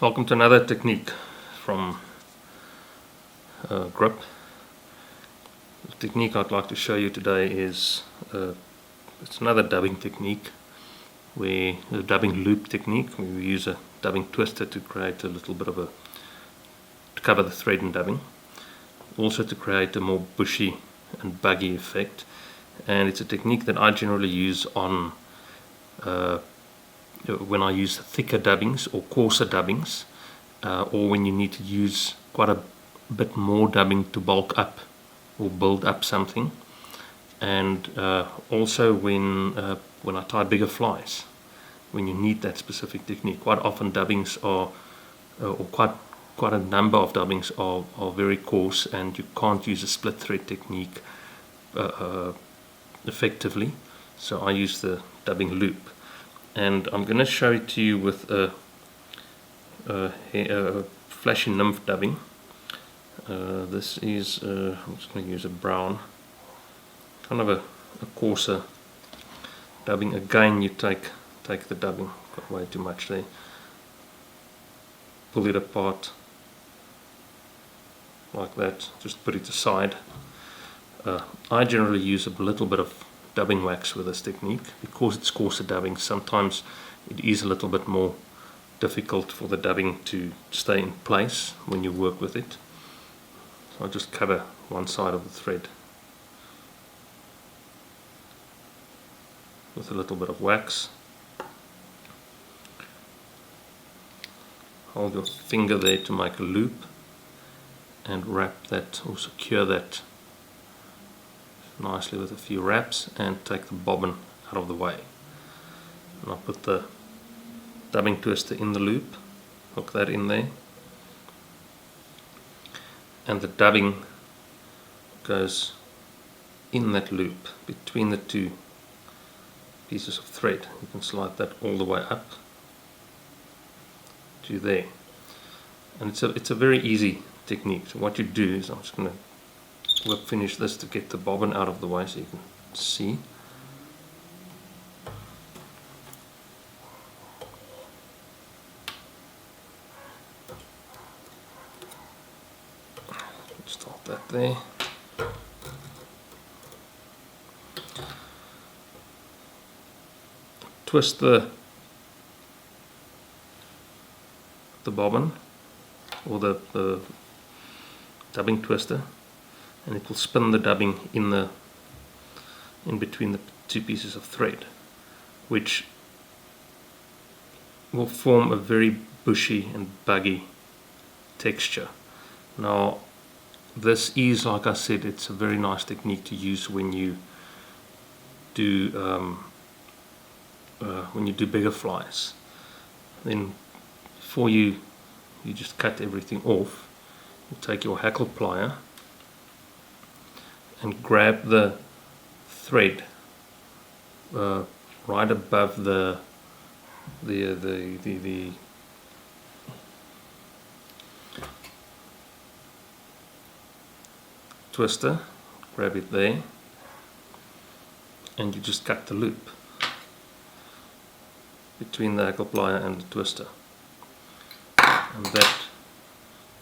Welcome to another technique from grip. The technique I'd like to show you today is it's another dubbing technique, where the dubbing loop technique, where we use a dubbing twister to create a little bit of to cover the thread in dubbing, also to create a more bushy and buggy effect. And it's a technique that I generally use on when I use thicker dubbings or coarser dubbings, or when you need to use quite a bit more dubbing to bulk up or build up something, and also when I tie bigger flies, when you need that specific technique. Quite often dubbings are, or quite a number of dubbings are very coarse, and you can't use a split thread technique effectively. So I use the dubbing loop, and I'm going to show it to you with a flashy nymph dubbing. This is I'm just going to use a brown, kind of a coarser dubbing. Again, you take the dubbing, got way too much there, pull it apart like that, just put it aside. I generally use a little bit of dubbing wax with this technique because it's coarser dubbing. Sometimes it is a little bit more difficult for the dubbing to stay in place when you work with it. So I just cover one side of the thread with a little bit of wax. Hold your finger there to make a loop and wrap that, or secure that nicely with a few wraps, and take the bobbin out of the way. And I'll put the dubbing twister in the loop, hook that in there, and the dubbing goes in that loop between the two pieces of thread. You can slide that all the way up to there, and it's a very easy technique. So what you do is, I'm just going to whip finish this to get the bobbin out of the way so you can see. Start that there. Twist the bobbin, or the dubbing twister, and it will spin the dubbing in between the two pieces of thread, which will form a very bushy and buggy texture. Now this is, like I said, it's a very nice technique to use when you do bigger flies. Then before you just cut everything off, you take your hackle plier and grab the thread right above the twister. Grab it there, and you just cut the loop between the hackle plier and the twister, and that,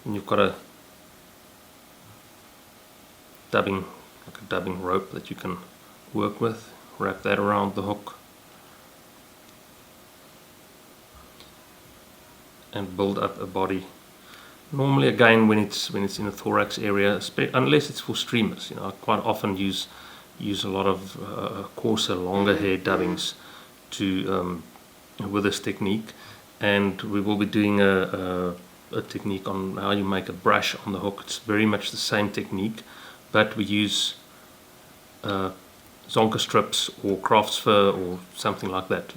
and you've got a dubbing, like a dubbing rope that you can work with. Wrap that around the hook and build up a body. Normally, again, when it's in the thorax area, unless it's for streamers, I quite often use a lot of coarser, longer hair dubbings with this technique. And we will be doing a technique on how you make a brush on the hook. It's very much the same technique, but we use zonker strips or crafts fur or something like that,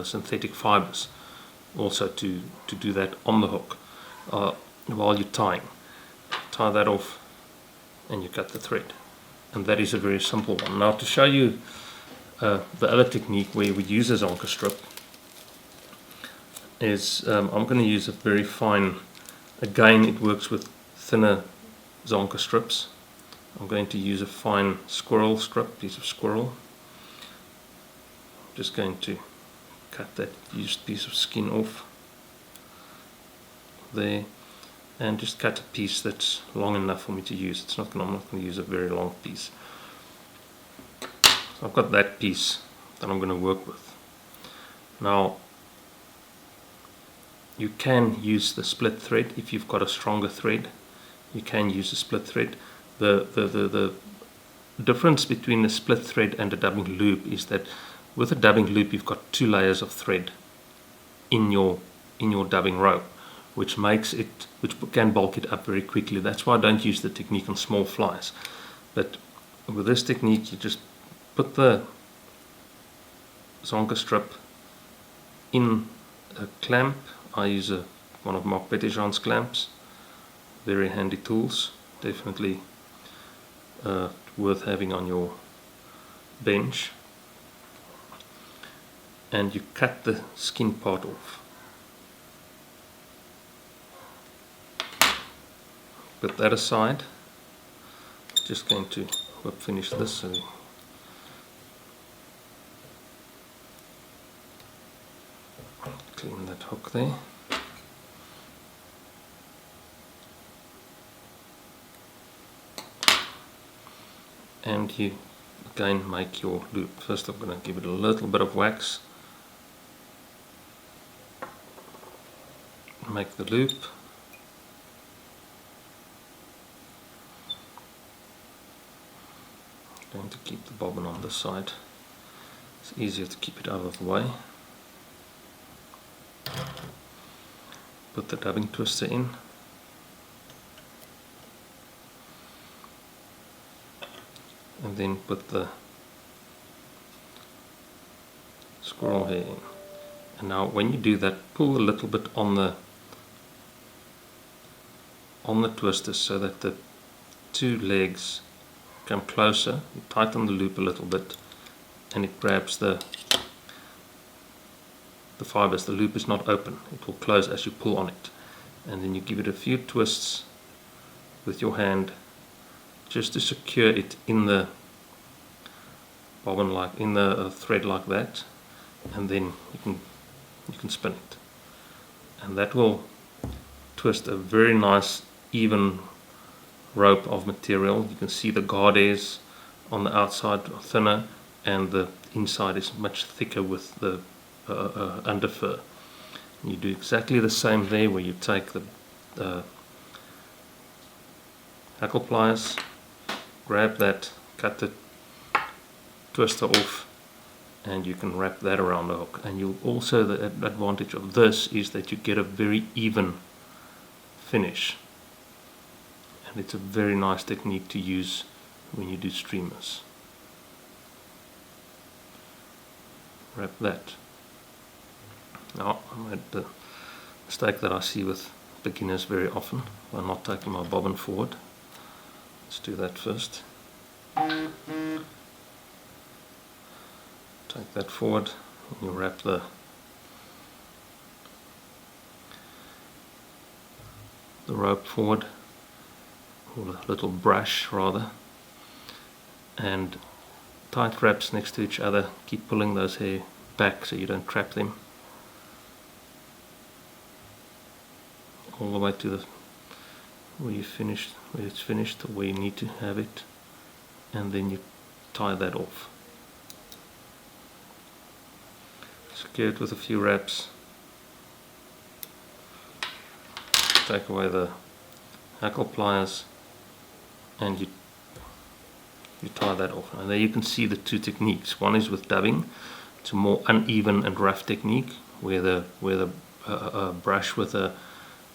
synthetic fibers, also to do that on the hook while you're tying. Tie that off and you cut the thread, and that is a very simple one. Now, to show you the other technique where we use a zonker strip is, I'm going to use a very fine, again it works with thinner zonker strips. I'm going to use a fine squirrel strip, piece of squirrel. I'm just going to cut that used piece of skin off. there, and just cut a piece that's long enough for me to use. I'm not going to use a very long piece. So I've got that piece that I'm going to work with. Now you can use the split thread if you've got a stronger thread. You can use a split thread. The difference between a split thread and a dubbing loop is that with a dubbing loop you've got 2 layers of thread in your dubbing rope, which can bulk it up very quickly. That's why I don't use the technique on small flies. But with this technique, you just put the zonker strip in a clamp. I use one of Marc Petitjean's clamps. Very handy tools, definitely worth having on your bench. And you cut the skin part off. Put that aside. Just going to whip finish this. So clean that hook there. And you again make your loop. First I'm going to give it a little bit of wax. Make the loop. I'm going to keep the bobbin on this side. It's easier to keep it out of the way. Put the dubbing twister in. And then put the squirrel hair in. And now when you do that, pull a little bit on the twister so that the 2 legs come closer. You tighten the loop a little bit and it grabs the fibers. The loop is not open. It will close as you pull on it. And then you give it a few twists with your hand just to secure it in the bobbin, like in the thread like that, and then you can spin it, and that will twist a very nice even rope of material. You can see the guardaires on the outside are thinner and the inside is much thicker with the underfur. You do exactly the same there, where you take the hackle pliers, grab that, cut the twister off, and you can wrap that around the hook. And you also, the advantage of this is that you get a very even finish, and it's a very nice technique to use when you do streamers. Wrap that. Now I made the mistake that I see with beginners very often by not taking my bobbin forward. Let's do that first. Take that forward, and you wrap the rope forward, or a little brush rather, and tight wraps next to each other. Keep pulling those hair back so you don't trap them, all the way to the where it's finished, or where you need to have it, and then you tie that off. Secure it with a few wraps. Take away the hackle pliers, and you tie that off. And there you can see the 2 techniques. One is with dubbing. It's a more uneven and rough technique, where the brush with the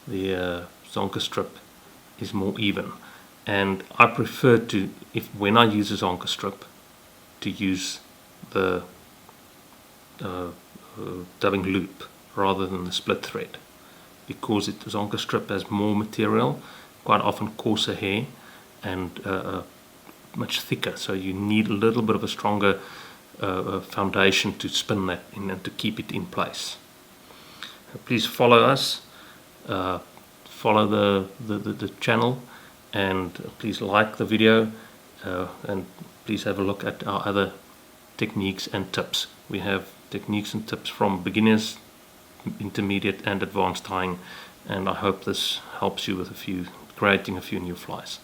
zonker strip is more even. And I prefer to, when I use a zonker strip, to use the dubbing loop rather than the split thread, because the zonker strip has more material, quite often coarser hair, and much thicker, so you need a little bit of a stronger foundation to spin that in and to keep it in place. Please follow us, follow the channel, and please like the video, and please have a look at our other techniques and tips. We have techniques and tips from beginners, intermediate and advanced tying, and I hope this helps you with creating a few new flies.